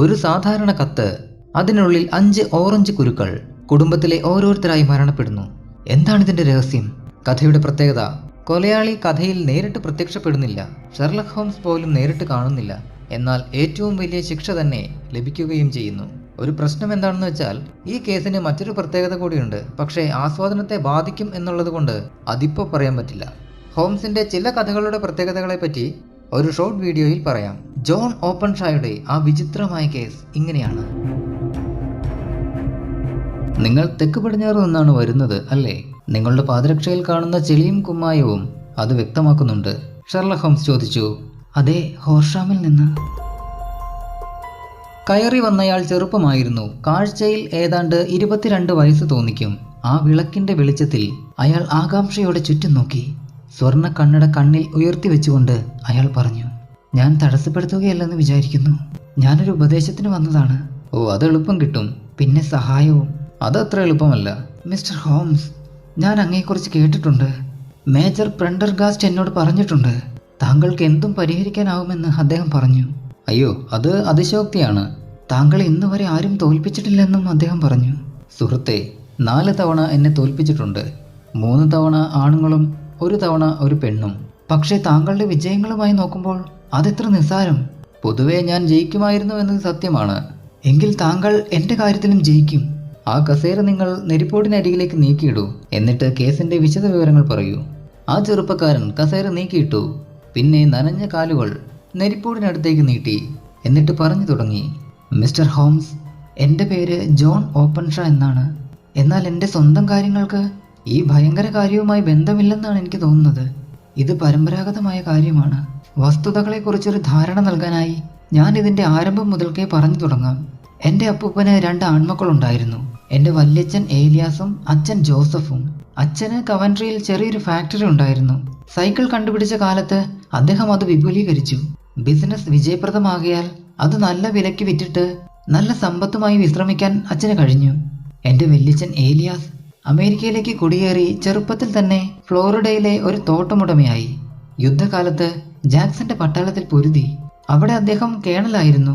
ഒരു സാധാരണ കത്ത്, അതിനുള്ളിൽ 5 ഓറഞ്ച് കുരുക്കൾ. കുടുംബത്തിലെ ഓരോരുത്തരായി മരണപ്പെടുന്നു. എന്താണിതിന്റെ രഹസ്യം? കഥയുടെ പ്രത്യേകത, കൊലയാളി കഥയിൽ നേരിട്ട് പ്രത്യക്ഷപ്പെടുന്നില്ല. ഷെർലക് ഹോംസ് പോലും നേരിട്ട് കാണുന്നില്ല. എന്നാൽ ഏറ്റവും വലിയ ശിക്ഷ തന്നെ ലഭിക്കുകയും ചെയ്യുന്നു. ഒരു പ്രശ്നം എന്താണെന്ന് വെച്ചാൽ, ഈ കേസിന് മറ്റൊരു പ്രത്യേകത കൂടിയുണ്ട്. പക്ഷേ ആസ്വാദനത്തെ ബാധിക്കും എന്നുള്ളത് കൊണ്ട് അതിപ്പോൾ പറയാൻ പറ്റില്ല. ഹോംസിന്റെ ചില കഥകളുടെ പ്രത്യേകതകളെ പറ്റി ഒരു ഷോർട്ട് വീഡിയോയിൽ പറയാം. ജോൺ ഓപ്പൺഷായുടെ ആ വിചിത്രമായ കേസ് ഇങ്ങനെയാണ്. നിങ്ങൾ തെക്ക് പടിഞ്ഞാറ് നിന്നാണ് വരുന്നത് അല്ലേ? നിങ്ങളുടെ പാദരക്ഷയിൽ കാണുന്ന ചെളിയും കുമ്മായവും അത് വ്യക്തമാക്കുന്നുണ്ട്. ഷെർലക് ഹോംസ് ചോദിച്ചു. അതെ, ഹോർഷാമിൽ നിന്ന്. കയറി വന്നയാൾ ചെറുപ്പമായിരുന്നു. കാഴ്ചയിൽ ഏതാണ്ട് 22 വയസ്സ് തോന്നിക്കും. ആ വിളക്കിന്റെ വെളിച്ചത്തിൽ അയാൾ ആകാംക്ഷയോടെ ചുറ്റും നോക്കി. സ്വർണ്ണ കണ്ണട കണ്ണിൽ ഉയർത്തി വെച്ചുകൊണ്ട് അയാൾ പറഞ്ഞു, ഞാൻ തടസ്സപ്പെടുത്തുകയല്ലെന്ന് വിചാരിക്കുന്നു. ഞാനൊരു ഉപദേശത്തിന് വന്നതാണ്. ഓ, അത് എളുപ്പം കിട്ടും. പിന്നെ സഹായവും. അതത്ര എളുപ്പമല്ല. മിസ്റ്റർ ഹോംസ്, ഞാൻ അങ്ങയെക്കുറിച്ച് കേട്ടിട്ടുണ്ട്. മേജർ പ്രെൻഡർഗാസ്റ്റ് എന്നോട് പറഞ്ഞിട്ടുണ്ട്. താങ്കൾക്ക് എന്തും പരിഹരിക്കാനാവുമെന്ന് അദ്ദേഹം പറഞ്ഞു. അയ്യോ, അത് അതിശയോക്തിയാണ്. താങ്കളെ ഇന്ന് വരെ ആരും തോൽപ്പിച്ചിട്ടില്ലെന്നും അദ്ദേഹം പറഞ്ഞു. സുഹൃത്തെ, 4 തവണ എന്നെ തോൽപ്പിച്ചിട്ടുണ്ട്. 3 തവണ ആണുങ്ങളും 1 തവണ ഒരു പെണ്ണും. പക്ഷേ താങ്കളുടെ വിജയങ്ങളുമായി നോക്കുമ്പോൾ അതെത്ര നിസ്സാരം. പൊതുവെ ഞാൻ ജയിക്കുമായിരുന്നു എന്നത് സത്യമാണ്. എങ്കിൽ താങ്കൾ എൻ്റെ കാര്യത്തിലും ജയിക്കും. ആ കസേര നിങ്ങൾ നെരിപ്പോടിനരികിലേക്ക് നീക്കിയിടൂ. എന്നിട്ട് കേസിന്റെ വിശദ വിവരങ്ങൾ പറയൂ. ആ ചെറുപ്പക്കാരൻ കസേര നീക്കിയിട്ടു. പിന്നെ നനഞ്ഞ കാലുകൾ നെരിപ്പോടിനടുത്തേക്ക് നീട്ടി. എന്നിട്ട് പറഞ്ഞു തുടങ്ങി, മിസ്റ്റർ ഹോംസ്, എൻ്റെ പേര് ജോൺ ഓപ്പൺഷാ എന്നാണ്. എന്നാൽ എൻ്റെ സ്വന്തം കാര്യങ്ങൾക്ക് ഈ ഭയങ്കര കാര്യവുമായി ബന്ധമില്ലെന്നാണ് എനിക്ക് തോന്നുന്നത്. ഇത് പരമ്പരാഗതമായ കാര്യമാണ്. വസ്തുതകളെക്കുറിച്ചൊരു ധാരണ നൽകാനായി ഞാൻ ഇതിൻ്റെ ആരംഭം മുതൽക്കേ പറഞ്ഞു തുടങ്ങാം. എൻ്റെ അപ്പൂപ്പന് 2 ആൺമക്കളുണ്ടായിരുന്നു. എൻ്റെ വല്യച്ഛൻ ഏലിയാസും അച്ഛൻ ജോസഫും. അച്ഛന് കവൻട്രിയിൽ ചെറിയൊരു ഫാക്ടറി ഉണ്ടായിരുന്നു. സൈക്കിൾ കണ്ടുപിടിച്ച കാലത്ത് അദ്ദേഹം അത് വിപുലീകരിച്ചു. ബിസിനസ് വിജയപ്രദമാകിയാൽ അത് നല്ല വിലയ്ക്ക് വിറ്റിട്ട് നല്ല സമ്പത്തുമായി വിശ്രമിക്കാൻ അച്ഛന് കഴിഞ്ഞു. എൻ്റെ വല്യച്ഛൻ ഏലിയാസ് അമേരിക്കയിലേക്ക് കുടിയേറി ചെറുപ്പത്തിൽ തന്നെ ഫ്ലോറിഡയിലെ ഒരു തോട്ടമുടമയായി. യുദ്ധകാലത്ത് ജാക്സന്റെ പട്ടാളത്തിൽ പൊരുതി. അവിടെ അദ്ദേഹം കേണലായിരുന്നു.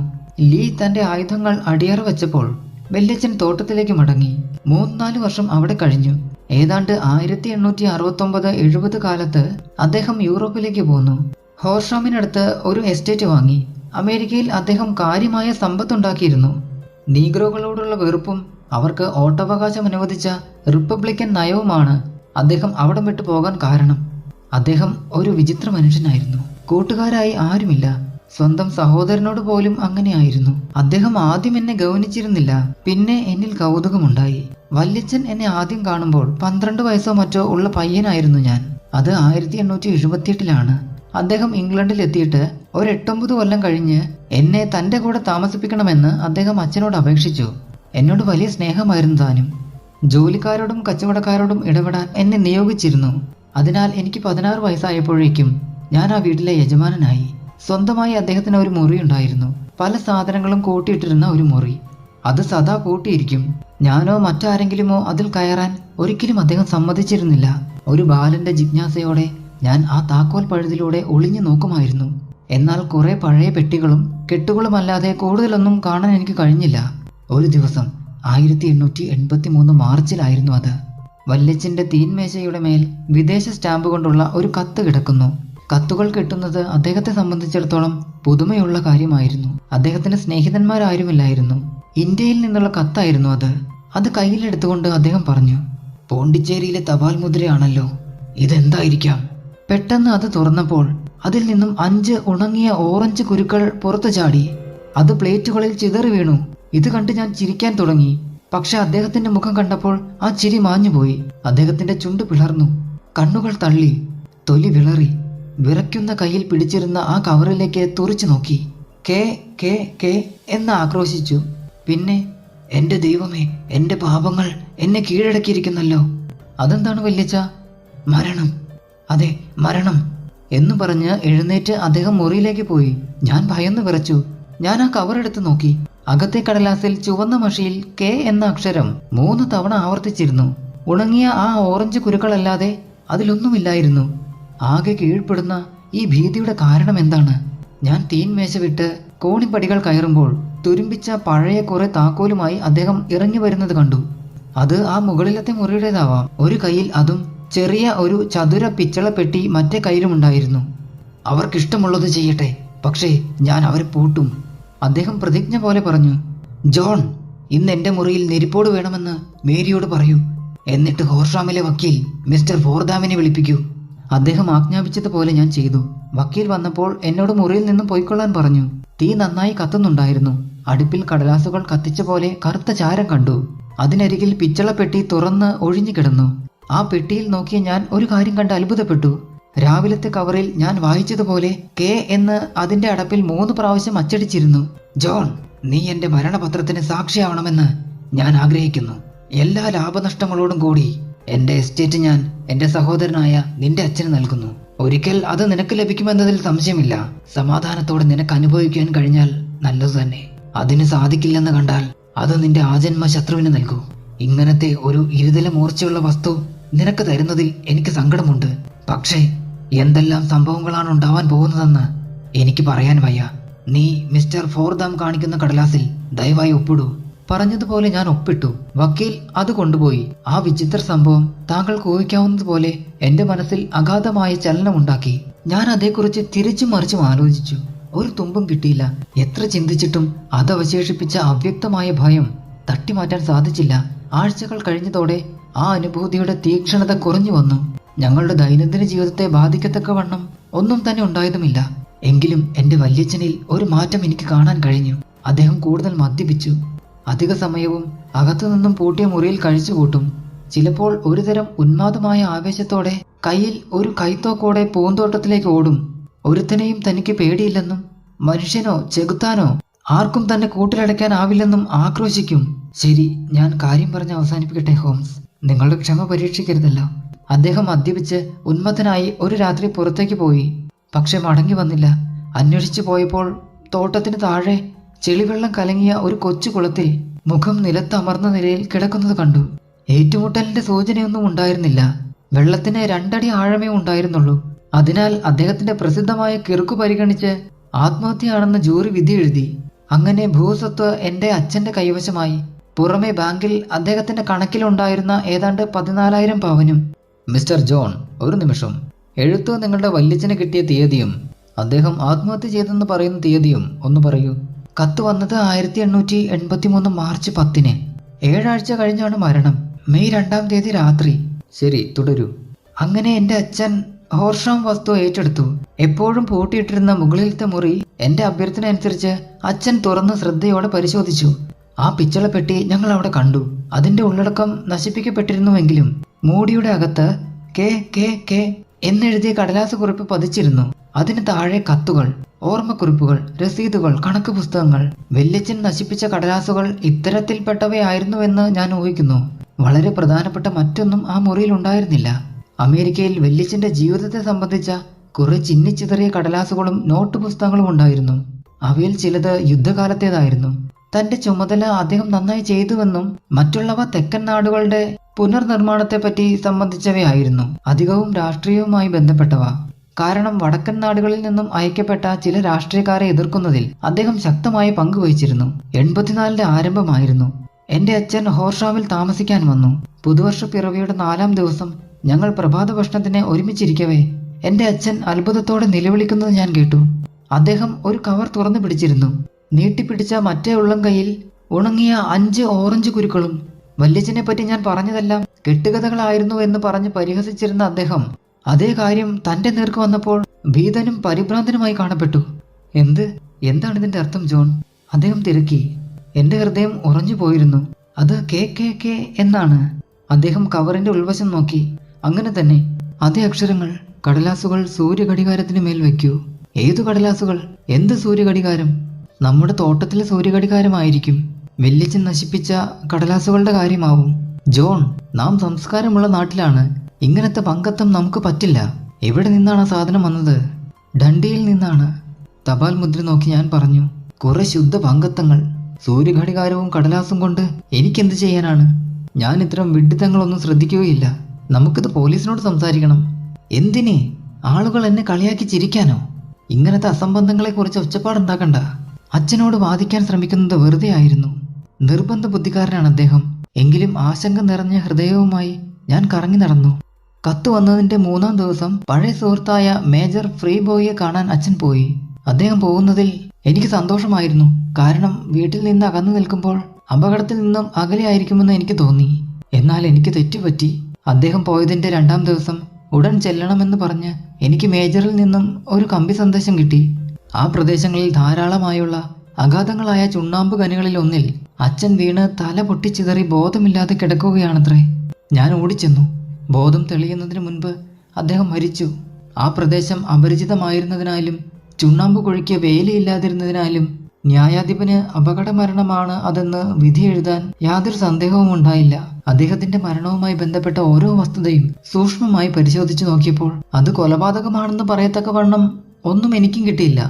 ലീ തന്റെ ആയുധങ്ങൾ അടിയറ വെച്ചപ്പോൾ വല്യച്ഛൻ തോട്ടത്തിലേക്ക് മടങ്ങി. 3-4 വർഷം അവിടെ കഴിഞ്ഞു. ഏതാണ്ട് 1869-70 കാലത്ത് അദ്ദേഹം യൂറോപ്പിലേക്ക് പോന്നു. ഹോർഷാമിനടുത്ത് ഒരു എസ്റ്റേറ്റ് വാങ്ങി. അമേരിക്കയിൽ അദ്ദേഹം കാര്യമായ സമ്പത്തുണ്ടാക്കിയിരുന്നു. നീഗ്രോകളോടുള്ള വെറുപ്പും അവർക്ക് വോട്ടവകാശം അനുവദിച്ച റിപ്പബ്ലിക്കൻ നയവുമാണ് അദ്ദേഹം അവിടം വിട്ടു പോകാൻ കാരണം. അദ്ദേഹം ഒരു വിചിത്ര മനുഷ്യനായിരുന്നു. കൂട്ടുകാരായി ആരുമില്ല. സ്വന്തം സഹോദരനോട് പോലും അങ്ങനെയായിരുന്നു. അദ്ദേഹം ആദ്യം എന്നെ ഗൗനിച്ചിരുന്നില്ല. പിന്നെ എന്നിൽ കൗതുകമുണ്ടായി. വല്യച്ഛൻ എന്നെ ആദ്യം കാണുമ്പോൾ 12 വയസ്സോ മറ്റോ ഉള്ള പയ്യനായിരുന്നു ഞാൻ. അത് 1878-ലാണ്. അദ്ദേഹം ഇംഗ്ലണ്ടിൽ എത്തിയിട്ട് ഒരു 8-9 കൊല്ലം കഴിഞ്ഞ് എന്നെ തൻ്റെ കൂടെ താമസിപ്പിക്കണമെന്ന് അദ്ദേഹം അച്ഛനോട് അപേക്ഷിച്ചു. എന്നോട് വലിയ സ്നേഹമായിരുന്നു താനും. ജോലിക്കാരോടും കച്ചവടക്കാരോടും ഇടപെടാൻ എന്നെ നിയോഗിച്ചിരുന്നു. അതിനാൽ എനിക്ക് 16 വയസ്സായപ്പോഴേക്കും ഞാൻ ആ വീട്ടിലെ യജമാനനായി. സ്വന്തമായി അദ്ദേഹത്തിന് ഒരു മുറി ഉണ്ടായിരുന്നു. പല സാധനങ്ങളും കൂട്ടിയിട്ടിരുന്ന ഒരു മുറി. അത് സദാ പൂട്ടിയിരിക്കും. ഞാനോ മറ്റാരെങ്കിലുമോ അതിൽ കയറാൻ ഒരിക്കലും അദ്ദേഹം സമ്മതിച്ചിരുന്നില്ല. ഒരു ബാലന്റെ ജിജ്ഞാസയോടെ ഞാൻ ആ താക്കോൽ പഴുതിലൂടെ ഒളിഞ്ഞു നോക്കുമായിരുന്നു. എന്നാൽ കുറെ പഴയ പെട്ടികളും കെട്ടുകളുമല്ലാതെ കൂടുതലൊന്നും കാണാൻ എനിക്ക് കഴിഞ്ഞില്ല. ഒരു ദിവസം 1883 മാർച്ചിലായിരുന്നു അത്. വല്യച്ഛന്റെ തീൻമേശയുടെ മേൽ വിദേശ സ്റ്റാമ്പ് കൊണ്ടുള്ള ഒരു കത്ത് കിടക്കുന്നു. കത്തുകൾ കിട്ടുന്നത് അദ്ദേഹത്തെ സംബന്ധിച്ചിടത്തോളം പുതുമയുള്ള കാര്യമായിരുന്നു. അദ്ദേഹത്തിന് സ്നേഹിതന്മാരാരുമില്ലായിരുന്നു. ഇന്ത്യയിൽ നിന്നുള്ള കത്തായിരുന്നു അത്. അത് കയ്യിലെടുത്തുകൊണ്ട് അദ്ദേഹം പറഞ്ഞു, പോണ്ടിച്ചേരിയിലെ തപാൽ മുദ്രയാണല്ലോ, ഇതെന്തായിരിക്കാം? പെട്ടെന്ന് അത് തുറന്നപ്പോൾ അതിൽ നിന്നും 5 ഉണങ്ങിയ ഓറഞ്ച് കുരുക്കൾ പുറത്തു ചാടി. അത് പ്ലേറ്റുകളിൽ ചിതറി വീണു. ഇത് കണ്ട് ഞാൻ ചിരിക്കാൻ തുടങ്ങി. പക്ഷെ അദ്ദേഹത്തിന്റെ മുഖം കണ്ടപ്പോൾ ആ ചിരി മാഞ്ഞുപോയി. അദ്ദേഹത്തിന്റെ ചുണ്ട് പിളർന്നു, കണ്ണുകൾ തള്ളി, തൊലി വിളറി. വിറയ്ക്കുന്ന കയ്യിൽ പിടിച്ചിരുന്ന ആ കവറിലേക്ക് തുറിച്ചു നോക്കി. കെ കെ കെ എന്ന് ആക്രോശിച്ചു. പിന്നെ, എന്റെ ദൈവമേ, എന്റെ പാപങ്ങൾ എന്നെ കീഴടക്കിയിരിക്കുന്നല്ലോ. അതെന്താണ് വല്യച്ഛ? മരണം. അതെ, മരണം എന്നു പറഞ്ഞ് എഴുന്നേറ്റ് അദ്ദേഹം മുറിയിലേക്ക് പോയി. ഞാൻ ഭയന്ന് വിറച്ചു. ഞാൻ ആ കവർ എടുത്ത് നോക്കി. അകത്തെ കടലാസിൽ ചുവന്ന മഷിയിൽ കെ എന്ന അക്ഷരം 3 തവണ ആവർത്തിച്ചിരുന്നു. ഉണങ്ങിയ ആ ഓറഞ്ച് കുരുക്കളല്ലാതെ അതിലൊന്നുമില്ലായിരുന്നു. ആകെ കീഴ്പ്പെടുന്ന ഈ ഭീതിയുടെ കാരണം എന്താണ്? ഞാൻ തീൻമേശ വിട്ട് കോണിപ്പടികൾ കയറുമ്പോൾ തുരുമ്പിച്ച പഴയ കുറെ താക്കോലുമായി അദ്ദേഹം ഇറങ്ങി വരുന്നത് കണ്ടു. അത് ആ മുകളിലത്തെ മുറിയുടേതാവാം. ഒരു കയ്യിൽ അതും ചെറിയ ഒരു ചതുര പിച്ചള പെട്ടി മറ്റേ കയ്യിലുമുണ്ടായിരുന്നു. അവർക്കിഷ്ടമുള്ളത് ചെയ്യട്ടെ, പക്ഷേ ഞാൻ അവരെ പൂട്ടും, അദ്ദേഹം പ്രതിജ്ഞ പോലെ പറഞ്ഞു. ജോൺ, ഇന്ന് എന്റെ മുറിയിൽ നെരിപ്പോട് വേണമെന്ന് മേരിയോട് പറയൂ. എന്നിട്ട് ഹോർഷാമിലെ വക്കീൽ മിസ്റ്റർ ഫോർദാമിനെ വിളിപ്പിക്കൂ. അദ്ദേഹം ആജ്ഞാപിച്ചതുപോലെ ഞാൻ ചെയ്തു. വക്കീൽ വന്നപ്പോൾ എന്നോട് മുറിയിൽ നിന്നും പോയിക്കൊള്ളാൻ പറഞ്ഞു. തീ നന്നായി കത്തുന്നുണ്ടായിരുന്നു. അടുപ്പിൽ കടലാസുകൾ കത്തിച്ച പോലെ കറുത്ത ചാരം കണ്ടു. അതിനരികിൽ പിച്ചള പെട്ടി തുറന്ന് ഒഴിഞ്ഞു കിടന്നു. ആ പെട്ടിയിൽ നോക്കിയ ഞാൻ ഒരു കാര്യം കണ്ട് അത്ഭുതപ്പെട്ടു. രാവിലത്തെ കവറിൽ ഞാൻ വായിച്ചതുപോലെ കെ എന്ന് അതിന്റെ അടപ്പിൽ 3 പ്രാവശ്യം അച്ചടിച്ചിരുന്നു. ജോൺ, നീ എന്റെ മരണപത്രത്തിന് സാക്ഷിയാവണമെന്ന് ഞാൻ ആഗ്രഹിക്കുന്നു. എല്ലാ ലാഭനഷ്ടങ്ങളോടും കൂടി എന്റെ എസ്റ്റേറ്റ് ഞാൻ എന്റെ സഹോദരനായ നിന്റെ അച്ഛന് നൽകുന്നു. ഒരിക്കൽ അത് നിനക്ക് ലഭിക്കുമെന്നതിൽ സംശയമില്ല. സമാധാനത്തോടെ നിനക്ക് അനുഭവിക്കാൻ കഴിഞ്ഞാൽ നല്ലതു തന്നെ. അതിന് സാധിക്കില്ലെന്ന് കണ്ടാൽ അത് നിന്റെ ആജന്മ ശത്രുവിന് നൽകൂ. ഇങ്ങനത്തെ ഒരു ഇരുതല മൂർച്ചയുള്ള വസ്തു നിനക്ക് തരുന്നതിൽ എനിക്ക് സങ്കടമുണ്ട്. പക്ഷേ എന്തെല്ലാം സംഭവങ്ങളാണ് ഉണ്ടാവാൻ പോകുന്നതെന്ന് എനിക്ക് പറയാൻ വയ്യ. നീ മിസ്റ്റർ ഫോർദാം കാണിക്കുന്ന കടലാസിൽ ദയവായി ഒപ്പിടൂ. പറഞ്ഞതുപോലെ ഞാൻ ഒപ്പിട്ടു. വക്കീൽ അത് കൊണ്ടുപോയി. ആ വിചിത്ര സംഭവം താങ്കൾക്ക് ഊഹിക്കാവുന്നതുപോലെ എന്റെ മനസ്സിൽ അഗാധമായ ചലനമുണ്ടാക്കി. ഞാൻ അതേക്കുറിച്ച് തിരിച്ചും മറിച്ചും ആലോചിച്ചു. ഒരു തുമ്പും കിട്ടിയില്ല. എത്ര ചിന്തിച്ചിട്ടും അത് അവശേഷിപ്പിച്ച അവ്യക്തമായ ഭയം തട്ടിമാറ്റാൻ സാധിച്ചില്ല. ആഴ്ചകൾ കഴിഞ്ഞതോടെ ആ അനുഭൂതിയുടെ തീക്ഷണത കുറഞ്ഞു വന്നു. ഞങ്ങളുടെ ദൈനംദിന ജീവിതത്തെ ബാധിക്കത്തക്കവണ്ണം ഒന്നും തന്നെ ഉണ്ടായതുമില്ല. എങ്കിലും എന്റെ വല്യച്ഛനിൽ ഒരു മാറ്റം എനിക്ക് കാണാൻ കഴിഞ്ഞു. അദ്ദേഹം കൂടുതൽ മദ്യപിച്ചു. അധിക സമയവും അകത്തുനിന്നും പൂട്ടിയ മുറിയിൽ കഴിച്ചുകൂട്ടും. ചിലപ്പോൾ ഒരുതരം ഉന്മാദമായ ആവേശത്തോടെ കയ്യിൽ ഒരു കൈത്തോക്കോടെ പൂന്തോട്ടത്തിലേക്ക് ഓടും. ഒരുത്തനെയും തനിക്ക് പേടിയില്ലെന്നും മനുഷ്യനോ ചെകുത്താനോ ആർക്കും തന്നെ കൂട്ടിലടയ്ക്കാനാവില്ലെന്നും ആക്രോശിക്കും. ശരി, ഞാൻ കാര്യം പറഞ്ഞ് അവസാനിപ്പിക്കട്ടെ ഹോംസ്. നിങ്ങളുടെ ക്ഷമ പരീക്ഷിക്കരുതല്ലോ. അദ്ദേഹം മദ്യപിച്ച് ഉന്മത്തനായി ഒരു രാത്രി പുറത്തേക്ക് പോയി. പക്ഷെ മടങ്ങി വന്നില്ല. അന്വേഷിച്ചു പോയപ്പോൾ തോട്ടത്തിന് താഴെ ചെളിവെള്ളം കലങ്ങിയ ഒരു കൊച്ചു കുളത്തിൽ മുഖം നിലത്തമർന്ന നിലയിൽ കിടക്കുന്നത് കണ്ടു. ഏറ്റുമുട്ടലിന്റെ സൂചനയൊന്നും ഉണ്ടായിരുന്നില്ല. വെള്ളത്തിന് 2 അടി ആഴമേ ഉണ്ടായിരുന്നുള്ളൂ. അതിനാൽ അദ്ദേഹത്തിന്റെ പ്രസിദ്ധമായ കിറുക്കു പരിഗണിച്ച് ആത്മഹത്യയാണെന്ന് ജൂറി വിധി എഴുതി. അങ്ങനെ ഭൂസ്വത്ത് എന്റെ അച്ഛന്റെ കൈവശമായി. പുറമെ ബാങ്കിൽ അദ്ദേഹത്തിന്റെ കണക്കിലുണ്ടായിരുന്ന ഏതാണ്ട് 14,000 പവനും. മിസ്റ്റർ ജോൺ, ഒരു നിമിഷം. എഴുത്ത് നിങ്ങളുടെ വല്യച്ഛന് കിട്ടിയ തീയതിയും അദ്ദേഹം ആത്മഹത്യ ചെയ്തെന്ന് പറയുന്ന തീയതിയും ഒന്ന് പറയൂ. കത്ത് വന്നത് 1883 മാർച്ച് 10-ന്. 7 ആഴ്ച കഴിഞ്ഞാണ് മരണം. മെയ് 2-ാം തീയതി രാത്രി. ശരി, തുടരൂ. അങ്ങനെ എന്റെ അച്ഛൻ ഹോർഷാം വസ്തു ഏറ്റെടുത്തു. എപ്പോഴും പൂട്ടിയിട്ടിരുന്ന മുകളിലത്തെ മുറി എന്റെ അഭ്യർത്ഥന അനുസരിച്ച് അച്ഛൻ തുറന്ന് ശ്രദ്ധയോടെ പരിശോധിച്ചു. ആ പിച്ചള പെട്ടി ഞങ്ങൾ അവിടെ കണ്ടു. അതിന്റെ ഉള്ളടക്കം നശിപ്പിക്കപ്പെട്ടിരുന്നുവെങ്കിലും മൂടിയുടെ അകത്ത് കെ കെ കെ എന്നെഴുതിയ കടലാസ് കുറിപ്പ് പതിച്ചിരുന്നു. അതിന് താഴെ കത്തുകൾ, ഓർമ്മക്കുറിപ്പുകൾ, രസീതുകൾ, കണക്ക് പുസ്തകങ്ങൾ. വല്യച്ഛൻ നശിപ്പിച്ച കടലാസുകൾ ഇത്തരത്തിൽപ്പെട്ടവയായിരുന്നുവെന്ന് ഞാൻ ഊഹിക്കുന്നു. വളരെ പ്രധാനപ്പെട്ട മറ്റൊന്നും ആ മുറിയിൽ ഉണ്ടായിരുന്നില്ല. അമേരിക്കയിൽ വല്യച്ഛന്റെ ജീവിതത്തെ സംബന്ധിച്ച കുറെ ചിന്നിച്ചിതറിയ കടലാസുകളും നോട്ട് പുസ്തകങ്ങളും ഉണ്ടായിരുന്നു. അവയിൽ ചിലത് യുദ്ധകാലത്തേതായിരുന്നു. തന്റെ ചുമതല അദ്ദേഹം നന്നായി ചെയ്തുവെന്നും മറ്റുള്ളവ തെക്കൻ നാടുകളുടെ പുനർനിർമ്മാണത്തെപ്പറ്റി സംബന്ധിച്ചവയായിരുന്നു. അധികവും രാഷ്ട്രീയവുമായി ബന്ധപ്പെട്ടവ. കാരണം വടക്കൻ നാടുകളിൽ നിന്നും അയക്കപ്പെട്ട ചില രാഷ്ട്രീയക്കാരെ എതിർക്കുന്നതിൽ അദ്ദേഹം ശക്തമായ പങ്കുവഹിച്ചിരുന്നു. 84-ന്റെ ആരംഭമായിരുന്നു. എന്റെ അച്ഛൻ ഹോർഷാമിൽ താമസിക്കാൻ വന്നു. പുതുവർഷ പിറവിയുടെ 4-ാം ദിവസം ഞങ്ങൾ പ്രഭാത ഭക്ഷണത്തിന് ഒരുമിച്ചിരിക്കവേ എന്റെ അച്ഛൻ അത്ഭുതത്തോടെ നിലവിളിക്കുന്നത് ഞാൻ കേട്ടു. അദ്ദേഹം ഒരു കവർ തുറന്നു പിടിച്ചിരുന്നു. നീട്ടിപ്പിടിച്ച മറ്റേ ഉള്ളം കൈയിൽ ഉണങ്ങിയ 5 ഓറഞ്ച് കുരുക്കളും. വല്യച്ഛനെ പറ്റി ഞാൻ പറഞ്ഞതെല്ലാം കെട്ടുകഥകളായിരുന്നു എന്ന് പറഞ്ഞ് പരിഹസിച്ചിരുന്ന അദ്ദേഹം അതേ കാര്യം തന്റെ നേർക്ക് വന്നപ്പോൾ ഭീതനും പരിഭ്രാന്തനുമായി കാണപ്പെട്ടു. എന്താണ് ഇതിന്റെ അർത്ഥം ജോൺ? അദ്ദേഹം തിരക്കി. എന്റെ ഹൃദയം ഉറഞ്ഞു പോയിരുന്നു. അത് കെ കെ കെ എന്നാണ്. അദ്ദേഹം കവറിന്റെ ഉൾവശം നോക്കി. അങ്ങനെ തന്നെ, അതേ അക്ഷരങ്ങൾ. കടലാസുകൾ സൂര്യഘടികാരത്തിന് മേൽ വയ്ക്കൂ. ഏതു കടലാസുകൾ? എന്ത് സൂര്യഘടികാരം? നമ്മുടെ തോട്ടത്തിലെ സൂര്യഘടികാരമായിരിക്കും. വല്യച്ഛൻ നശിപ്പിച്ച കടലാസുകളുടെ കാര്യമാവും. ജോൺ, നാം സംസ്കാരമുള്ള നാട്ടിലാണ്. ഇങ്ങനത്തെ പങ്കത്വം നമുക്ക് പറ്റില്ല. എവിടെ നിന്നാണ് ആ സാധനം വന്നത്? ഡണ്ടിയിൽ നിന്നാണ്. തപാൽ മുദ്ര നോക്കി ഞാൻ പറഞ്ഞു. കുറെ ശുദ്ധ പങ്കത്വങ്ങൾ. സൂര്യഘടികാരവും കടലാസും കൊണ്ട് എനിക്കെന്ത് ചെയ്യാനാണ്? ഞാൻ ഇത്തരം വിഡ്ഢിത്തങ്ങളൊന്നും ശ്രദ്ധിക്കുകയില്ല. നമുക്കിത് പോലീസിനോട് സംസാരിക്കണം. എന്തിനെ? ആളുകൾ എന്നെ കളിയാക്കി ചിരിക്കാനോ? ഇങ്ങനത്തെ അസംബന്ധങ്ങളെക്കുറിച്ച് ഒച്ചപ്പാടുണ്ടാക്കണ്ട. അച്ഛനോട് വാദിക്കാൻ ശ്രമിക്കുന്നത് വെറുതെ ആയിരുന്നു. നിർബന്ധ ബുദ്ധിക്കാരനാണ് അദ്ദേഹം. എങ്കിലും ആശങ്ക നിറഞ്ഞ ഹൃദയവുമായി ഞാൻ കറങ്ങി നടന്നു. കത്ത് വന്നതിന്റെ 3-ാം ദിവസം പഴയ സുഹൃത്തായ മേജർ ഫ്രീ ബോയിയെ കാണാൻ അച്ഛൻ പോയി. അദ്ദേഹം പോകുന്നതിൽ എനിക്ക് സന്തോഷമായിരുന്നു. കാരണം വീട്ടിൽ നിന്ന് അകന്നു നിൽക്കുമ്പോൾ അപകടത്തിൽ നിന്നും അകലെയായിരിക്കുമെന്ന് എനിക്ക് തോന്നി. എന്നാൽ എനിക്ക് തെറ്റുപറ്റി. അദ്ദേഹം പോയതിന്റെ 2-ാം ദിവസം ഉടൻ ചെല്ലണമെന്ന് പറഞ്ഞ് എനിക്ക് മേജറിൽ നിന്നും ഒരു കമ്പി സന്ദേശം കിട്ടി. ആ പ്രദേശങ്ങളിൽ ധാരാളമായുള്ള അഗാധങ്ങളായ ചുണ്ണാമ്പ് ഖനികളിൽ ഒന്നിൽ അച്ഛൻ വീണ് തല പൊട്ടിച്ചിതറി ബോധമില്ലാതെ കിടക്കുകയാണത്രേ. ഞാൻ ഓടിച്ചെന്നു. ബോധം തെളിയുന്നതിന് മുൻപ് അദ്ദേഹം മരിച്ചു. ആ പ്രദേശം അപരിചിതമായിരുന്നതിനാലും ചുണ്ണാമ്പ് കുഴിക്ക് വേലിയില്ലാതിരുന്നതിനാലും ന്യായാധിപന് അപകടമരണമാണ് അതെന്ന് വിധി എഴുതാൻ യാതൊരു സന്ദേഹവും ഉണ്ടായില്ല. അദ്ദേഹത്തിന്റെ മരണവുമായി ബന്ധപ്പെട്ട ഓരോ വസ്തുതയും സൂക്ഷ്മമായി പരിശോധിച്ചു നോക്കിയപ്പോൾ അത് കൊലപാതകമാണെന്ന് പറയത്തക്കവണ്ണം ഒന്നും എനിക്കും കിട്ടിയില്ല.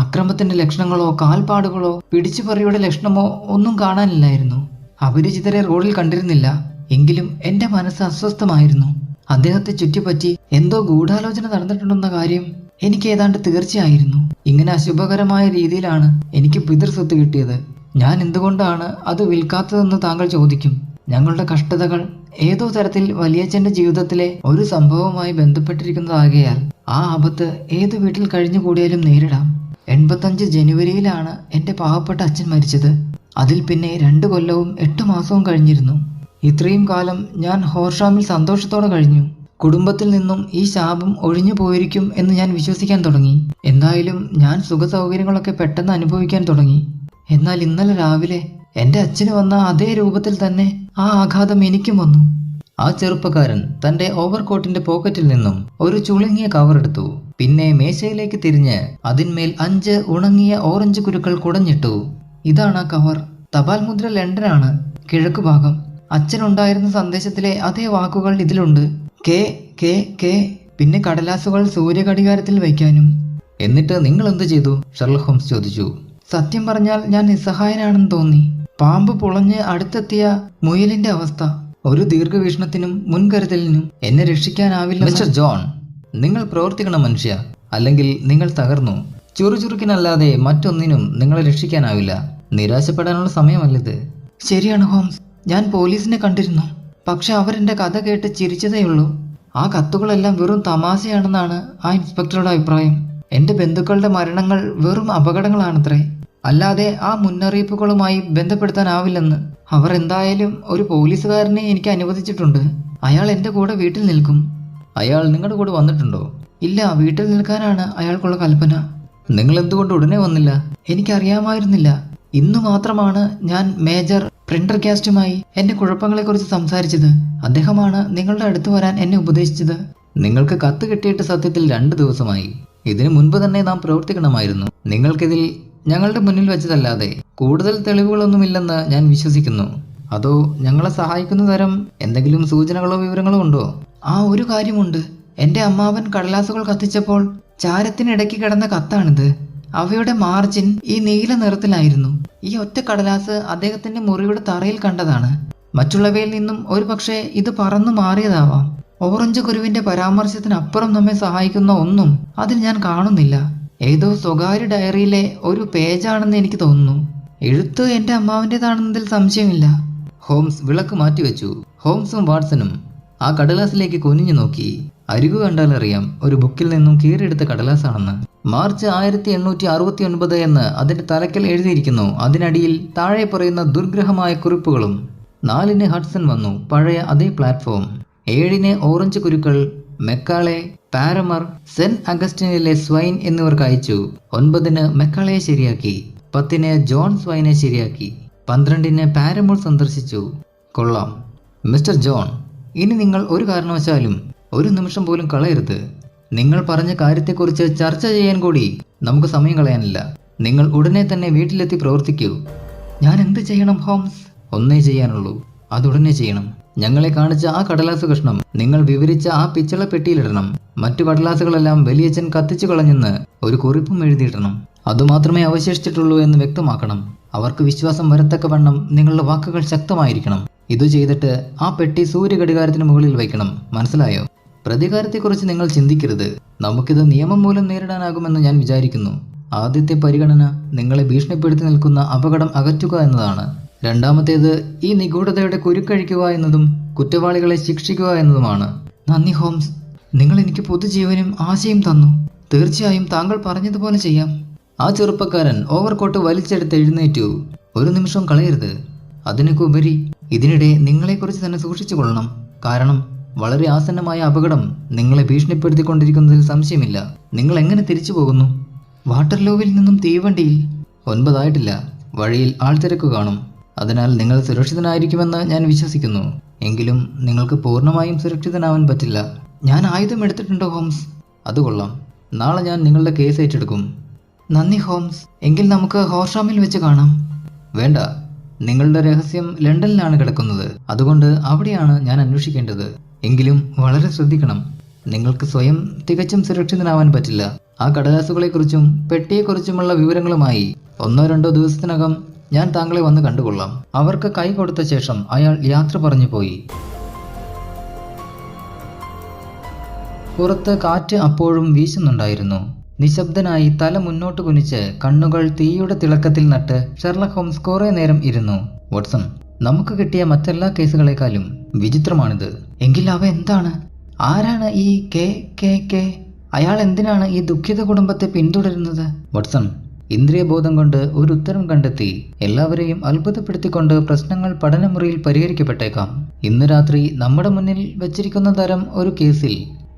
അക്രമത്തിന്റെ ലക്ഷണങ്ങളോ കാൽപ്പാടുകളോ പിടിച്ചുപറിയുടെ ലക്ഷണമോ ഒന്നും കാണാനില്ലായിരുന്നു. അപരിചിതരെ റോഡിൽ കണ്ടിരുന്നില്ല. എങ്കിലും എന്റെ മനസ്സ് അസ്വസ്ഥമായിരുന്നു. അദ്ദേഹത്തെ ചുറ്റിപ്പറ്റി എന്തോ ഗൂഢാലോചന നടന്നിട്ടുണ്ടെന്ന കാര്യം എനിക്ക് ഏതാണ്ട് തീർച്ചയായിരുന്നു. ഇങ്ങനെ അശുഭകരമായ രീതിയിലാണ് എനിക്ക് പിതൃസ്വത്ത് കിട്ടിയത്. ഞാൻ എന്തുകൊണ്ടാണ് അത് വിൽക്കാത്തതെന്ന് താങ്കൾ ചോദിക്കും. ഞങ്ങളുടെ കഷ്ടതകൾ ഏതോ തരത്തിൽ വലിയച്ഛന്റെ ജീവിതത്തിലെ ഒരു സംഭവവുമായി ബന്ധപ്പെട്ടിരിക്കുന്നതാകയാൽ ആ ആപത്ത് ഏതു വീട്ടിൽ കഴിഞ്ഞുകൂടിയാലും നേരിടാം. 85 ജനുവരിയിലാണ് എന്റെ പാവപ്പെട്ട അച്ഛൻ മരിച്ചത്. അതിൽ പിന്നെ 2 കൊല്ലവും 8 മാസവും കഴിഞ്ഞിരുന്നു. ഇത്രയും കാലം ഞാൻ ഹോർഷാമിൽ സന്തോഷത്തോടെ കഴിഞ്ഞു. കുടുംബത്തിൽ നിന്നും ഈ ശാപം ഒഴിഞ്ഞു പോയിരിക്കും എന്ന് ഞാൻ വിശ്വസിക്കാൻ തുടങ്ങി. എന്തായാലും ഞാൻ സുഖസൗകര്യങ്ങളൊക്കെ പെട്ടെന്ന് അനുഭവിക്കാൻ തുടങ്ങി. എന്നാൽ ഇന്നലെ രാവിലെ എന്റെ അച്ഛന് വന്ന അതേ രൂപത്തിൽ തന്നെ ആ ആഘാതം എനിക്കും വന്നു. ആ ചെറുപ്പക്കാരൻ തന്റെ ഓവർകോട്ടിന്റെ പോക്കറ്റിൽ നിന്നും ഒരു ചുളുങ്ങിയ കവർ എടുത്തു. പിന്നെ മേശയിലേക്ക് തിരിഞ്ഞ് അതിന്മേൽ 5 ഉണങ്ങിയ ഓറഞ്ച് കുരുക്കൾ കുടഞ്ഞിട്ടു. ഇതാണ് ആ കവർ. തപാൽ മുദ്ര ലണ്ടനാണ്, കിഴക്കുഭാഗം. അച്ഛനുണ്ടായിരുന്ന സന്ദേശത്തിലെ അതേ വാക്കുകൾ ഇതിലുണ്ട്. K K K. പിന്നെ കടലാസുകൾ സൂര്യഘടികാരത്തിൽ വയ്ക്കാനും. എന്നിട്ട് നിങ്ങൾ എന്ത് ചെയ്തു? ഷെർലക് ഹോംസ് ചോദിച്ചു. സത്യം പറഞ്ഞാൽ ഞാൻ നിസ്സഹായനാണെന്ന് തോന്നി. പാമ്പ് പുളഞ്ഞ് അടുത്തെത്തിയ മുയലിന്റെ അവസ്ഥ. ഒരു ദീർഘവീക്ഷണത്തിനും മുൻകരുതലിനും എന്നെ രക്ഷിക്കാനാവില്ല. മിസ്റ്റർ ജോൺ, നിങ്ങൾ പ്രവർത്തിക്കണം മനുഷ്യ, അല്ലെങ്കിൽ നിങ്ങൾ തകർന്നു. ചുറുചുറുക്കിനല്ലാതെ മറ്റൊന്നിനും നിങ്ങളെ രക്ഷിക്കാനാവില്ല. നിരാശപ്പെടാനുള്ള സമയമല്ലിത്. ശരിയാണ് ഹോംസ്, ഞാൻ പോലീസിനെ കണ്ടിരുന്നു. പക്ഷെ അവരെന്റെ കഥ കേട്ട് ചിരിച്ചതേയുള്ളൂ. ആ കത്തുകളെല്ലാം വെറും തമാശയാണെന്നാണ് ആ ഇൻസ്പെക്ടറുടെ അഭിപ്രായം. എന്റെ ബന്ധുക്കളുടെ മരണങ്ങൾ വെറും അപകടങ്ങളാണത്രേ, അല്ലാതെ ആ മുന്നറിയിപ്പുകളുമായി ബന്ധപ്പെടുത്താനാവില്ലെന്ന്. അവർ എന്തായാലും ഒരു പോലീസുകാരനെ എനിക്ക് അനുവദിച്ചിട്ടുണ്ട്. അയാൾ എന്റെ കൂടെ വീട്ടിൽ നിൽക്കും. അയാൾ നിങ്ങളുടെ കൂടെ വന്നിട്ടുണ്ടോ? ഇല്ല, വീട്ടിൽ നിൽക്കാനാണ് അയാൾക്കുള്ള കൽപ്പന. നിങ്ങൾ എന്തുകൊണ്ട് ഉടനെ വന്നില്ല? എനിക്കറിയാമായിരുന്നില്ല. ഇന്നു മാത്രമാണ് ഞാൻ മേജർ പ്രിൻഡർഗാസ്റ്റുമായി എന്റെ കുഴപ്പങ്ങളെക്കുറിച്ച് സംസാരിച്ചത്. അദ്ദേഹമാണ് നിങ്ങളുടെ അടുത്ത് വരാൻ എന്നെ ഉപദേശിച്ചത്. നിങ്ങൾക്ക് കത്ത് കിട്ടിയിട്ട് സത്യത്തിൽ 2 ദിവസമായി. ഇതിനു മുൻപ് തന്നെ നാം പ്രവർത്തിക്കണമായിരുന്നു. നിങ്ങൾക്കിതിൽ ഞങ്ങളുടെ മുന്നിൽ വെച്ചതല്ലാതെ കൂടുതൽ തെളിവുകളൊന്നുമില്ലെന്ന് ഞാൻ വിശ്വസിക്കുന്നു. അതോ ഞങ്ങളെ സഹായിക്കുന്ന തരം എന്തെങ്കിലും സൂചനകളോ വിവരങ്ങളോ ഉണ്ടോ? ആ, ഒരു കാര്യമുണ്ട്. എന്റെ അമ്മാവൻ കടലാസുകൾ കത്തിച്ചപ്പോൾ ചാരത്തിനിടയ്ക്ക് കിടന്ന കത്താണിത്. അവയുടെ മാർജിൻ ഈ നീല നിറത്തിലായിരുന്നു. ഈ ഒറ്റ കടലാസ് അദ്ദേഹത്തിന്റെ മുറിയുടെ തറയിൽ കണ്ടതാണ്. മറ്റുള്ളവയിൽ നിന്നും ഒരു പക്ഷേ ഇത് പറന്നു മാറിയതാവാം. ഓറഞ്ച് കുരുവിന്റെ പരാമർശത്തിനപ്പുറം നമ്മെ സഹായിക്കുന്ന ഒന്നും അതിൽ ഞാൻ കാണുന്നില്ല. ഏതോ സ്വകാര്യ ഡയറിയിലെ ഒരു പേജാണെന്ന് എനിക്ക് തോന്നുന്നു. എഴുത്ത് എന്റെ അമ്മാവിൻ്റെതാണെന്നതിൽ സംശയമില്ല. ഹോംസ് വിളക്ക് മാറ്റിവെച്ചു. ഹോംസും വാട്സണും ആ കടലാസിലേക്ക് കുനിഞ്ഞു നോക്കി. അരികു കണ്ടാലറിയാം ഒരു ബുക്കിൽ നിന്നും കീറിയെടുത്ത കടലാസാണെന്ന്. മാർച്ച് 1869 എന്ന് അതിന്റെ തലക്കൽ എഴുതിയിരിക്കുന്നു. അതിനടിയിൽ താഴെ പറയുന്ന ദുർഗ്രഹമായ കുറിപ്പുകളും. 4-ന് ഹഡ്സൺ വന്നു, പഴയ അതേ പ്ലാറ്റ്ഫോം. 7-ന് ഓറഞ്ച് കുരുക്കൾ മെക്കാളെ, പാരമർ, സെന്റ് അഗസ്റ്റിനിലെ സ്വൈൻ എന്നിവർക്ക് അയച്ചു. 9-ന് മെക്കാളയെ ശരിയാക്കി. 10-ന് ജോൺ സ്വൈനെ ശരിയാക്കി. 12-ന് പാരമോൾ സന്ദർശിച്ചു. കൊള്ളാം മിസ്റ്റർ ജോൺ, ഇനി നിങ്ങൾ ഒരു കാരണവശാലും ഒരു നിമിഷം പോലും കളയരുത്. നിങ്ങൾ പറഞ്ഞ കാര്യത്തെക്കുറിച്ച് ചർച്ച ചെയ്യാൻ കൂടി നമുക്ക് സമയം കളയാനില്ല. നിങ്ങൾ ഉടനെ തന്നെ വീട്ടിലെത്തി പ്രവർത്തിക്കൂ. ഞാൻ എന്ത് ചെയ്യണം ഹോംസ്? ഒന്നേ ചെയ്യാനുള്ളൂ, അതുടനെ ചെയ്യണം. ഞങ്ങളെ കാണിച്ച ആ കടലാസ് കഷ്ണം നിങ്ങൾ വിവരിച്ച ആ പിച്ചള പെട്ടിയിലിടണം. മറ്റു കടലാസുകളെല്ലാം വലിയച്ഛൻ കത്തിച്ചു കളഞ്ഞെന്ന് ഒരു കുറിപ്പും എഴുതിയിടണം. അതുമാത്രമേ അവശേഷിച്ചിട്ടുള്ളൂ എന്ന് വ്യക്തമാക്കണം. അവർക്ക് വിശ്വാസം വരത്തക്കവണ്ണം നിങ്ങളുടെ വാക്കുകൾ ശക്തമായിരിക്കണം. ഇത് ചെയ്തിട്ട് ആ പെട്ടി സൂര്യഘടികാരത്തിന് മുകളിൽ വയ്ക്കണം. മനസ്സിലായോ? പ്രതികാരത്തെക്കുറിച്ച് നിങ്ങൾ ചിന്തിക്കരുത്. നമുക്കിത് നിയമം മൂലം നേരിടാനാകുമെന്ന് ഞാൻ വിചാരിക്കുന്നു. ആദ്യത്തെ പരിഗണന നിങ്ങളെ ഭീഷണിപ്പെടുത്തി നിൽക്കുന്ന അപകടം അകറ്റുക എന്നതാണ്. രണ്ടാമത്തേത് ഈ നിഗൂഢതയുടെ കുരുക്കഴിക്കുക എന്നതും കുറ്റവാളികളെ ശിക്ഷിക്കുക എന്നതുമാണ്. നന്ദി ഹോംസ്, നിങ്ങൾ എനിക്ക് പുതുജീവനും ആശയും തന്നു. തീർച്ചയായും താങ്കൾ പറഞ്ഞതുപോലെ ചെയ്യാം. ആ ചെറുപ്പക്കാരൻ ഓവർകോട്ട് വലിച്ചെടുത്ത് എഴുന്നേറ്റു. ഒരു നിമിഷം കളയരുത്. അതിനൊക്കെ ഉപരി ഇതിനിടെ നിങ്ങളെക്കുറിച്ച് തന്നെ സൂക്ഷിച്ചു കൊള്ളണം. കാരണം വളരെ ആസന്നമായ അപകടം നിങ്ങളെ ഭീഷണിപ്പെടുത്തിക്കൊണ്ടിരിക്കുന്നതിൽ സംശയമില്ല. നിങ്ങൾ എങ്ങനെ തിരിച്ചു പോകുന്നു? വാട്ടർലൂവിൽ നിന്നും തീവണ്ടിയിൽ. 9 ആയിട്ടില്ല. വഴിയിൽ ആൾത്തിരക്ക് കാണും. അതിനാൽ നിങ്ങൾ സുരക്ഷിതനായിരിക്കുമെന്ന് ഞാൻ വിശ്വസിക്കുന്നു. എങ്കിലും നിങ്ങൾക്ക് പൂർണ്ണമായും സുരക്ഷിതനാവാൻ പറ്റില്ല. ഞാൻ ആയുധം എടുത്തിട്ടുണ്ടോ ഹോംസ്? അത് കൊള്ളാം. നാളെ ഞാൻ നിങ്ങളുടെ കേസ് ഏറ്റെടുക്കും. നന്ദി ഹോംസ്. എങ്കിൽ നമുക്ക് ഹോർഷാമിൽ വെച്ച് കാണാം. വേണ്ട, നിങ്ങളുടെ രഹസ്യം ലണ്ടനിലാണ് കിടക്കുന്നത്. അതുകൊണ്ട് അവിടെയാണ് ഞാൻ അന്വേഷിക്കേണ്ടത്. എങ്കിലും വളരെ ശ്രദ്ധിക്കണം. നിങ്ങൾക്ക് സ്വയം തികച്ചും സുരക്ഷിതനാവാൻ പറ്റില്ല. ആ കടലാസുകളെക്കുറിച്ചും പെട്ടിയെക്കുറിച്ചുമുള്ള വിവരങ്ങളുമായി 1-2 ദിവസത്തിനകം ഞാൻ താങ്കളെ വന്ന് കണ്ടുകൊള്ളാം. അവർക്ക് കൈ കൊടുത്ത ശേഷം അയാൾ യാത്ര പറഞ്ഞു പോയി. പുറത്ത് കാറ്റ് അപ്പോഴും വീശുന്നുണ്ടായിരുന്നു. നിശബ്ദനായി തല മുന്നോട്ട് കുനിച്ച് കണ്ണുകൾ തീയുടെ തിളക്കത്തിൽ നട്ട് ഷെർലക് ഹോംസ് കുറെ നേരം ഇരുന്നു. വാട്സൺ, നമുക്ക് കിട്ടിയ മറ്റെല്ലാ കേസുകളെക്കാളും വിചിത്രമാണിത്. എങ്കിൽ അവ എന്താണ്? ആരാണ് ഈ കെ? അയാൾ എന്തിനാണ് ഈ ദുഃഖിത കുടുംബത്തെ പിന്തുടരുന്നത്? വാട്സൺ ഇന്ദ്രിയബോധം കൊണ്ട് ഒരു ഉത്തരം കണ്ടെത്തി. എല്ലാവരെയും അത്ഭുതപ്പെടുത്തിക്കൊണ്ട് പ്രശ്നങ്ങൾ പഠനമുറിയിൽ പരിഹരിക്കപ്പെട്ടേക്കാം. ഇന്ന് രാത്രി നമ്മുടെ മുന്നിൽ വെച്ചിരിക്കുന്ന തരം ഒരു കേസിൽ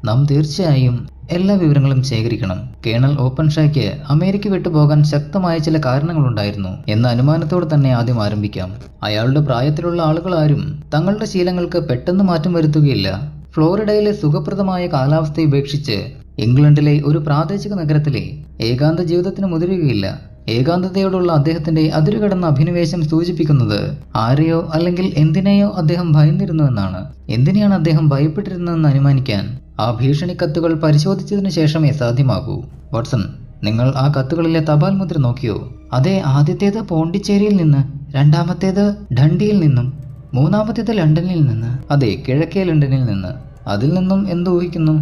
നാം തീർച്ചയായും എല്ലാ വിവരങ്ങളും ശേഖരിക്കണം. കേണൽ ഓപ്പൻഷായ്ക്ക് അമേരിക്ക വിട്ടുപോകാൻ ശക്തമായ ചില കാരണങ്ങളുണ്ടായിരുന്നു എന്ന അനുമാനത്തോടെ തന്നെ ആദ്യം ആരംഭിക്കാം. അയാളുടെ പ്രായത്തിലുള്ള ആളുകൾ ആരും തങ്ങളുടെ ശീലങ്ങൾക്ക് പെട്ടെന്ന് മാറ്റം വരുത്തുകയില്ല. ഫ്ലോറിഡയിലെ സുഖപ്രദമായ കാലാവസ്ഥ ഉപേക്ഷിച്ച് ഇംഗ്ലണ്ടിലെ ഒരു പ്രാദേശിക നഗരത്തിലെ ഏകാന്ത ജീവിതത്തിന് മുതിരുകയില്ല. ഏകാന്തതയോടുള്ള അദ്ദേഹത്തിന്റെ അതിരുകടന്ന അഭിനിവേശം സൂചിപ്പിക്കുന്നത് ആരെയോ അല്ലെങ്കിൽ എന്തിനെയോ അദ്ദേഹം ഭയന്നിരുന്നു എന്നാണ്. എന്തിനെയാണ് അദ്ദേഹം ഭയപ്പെട്ടിരുന്നതെന്ന് അനുമാനിക്കാൻ ആ ഭീഷണി കത്തുകൾ പരിശോധിച്ചതിനു ശേഷമേ സാധ്യമാകൂ. വാട്സൺ, നിങ്ങൾ ആ കത്തുകളിലെ തപാൽ മുദ്ര നോക്കിയോ? അതെ, ആദ്യത്തേത് പോണ്ടിച്ചേരിയിൽ നിന്ന്, രണ്ടാമത്തേത് ഡണ്ടിയിൽ നിന്നും, മൂന്നാമത്തേത് ലണ്ടനിൽ നിന്ന്. അതെ, കിഴക്കേ ലണ്ടനിൽ നിന്ന്. അതിൽ നിന്നും എന്ത് ഊഹിക്കുന്നു?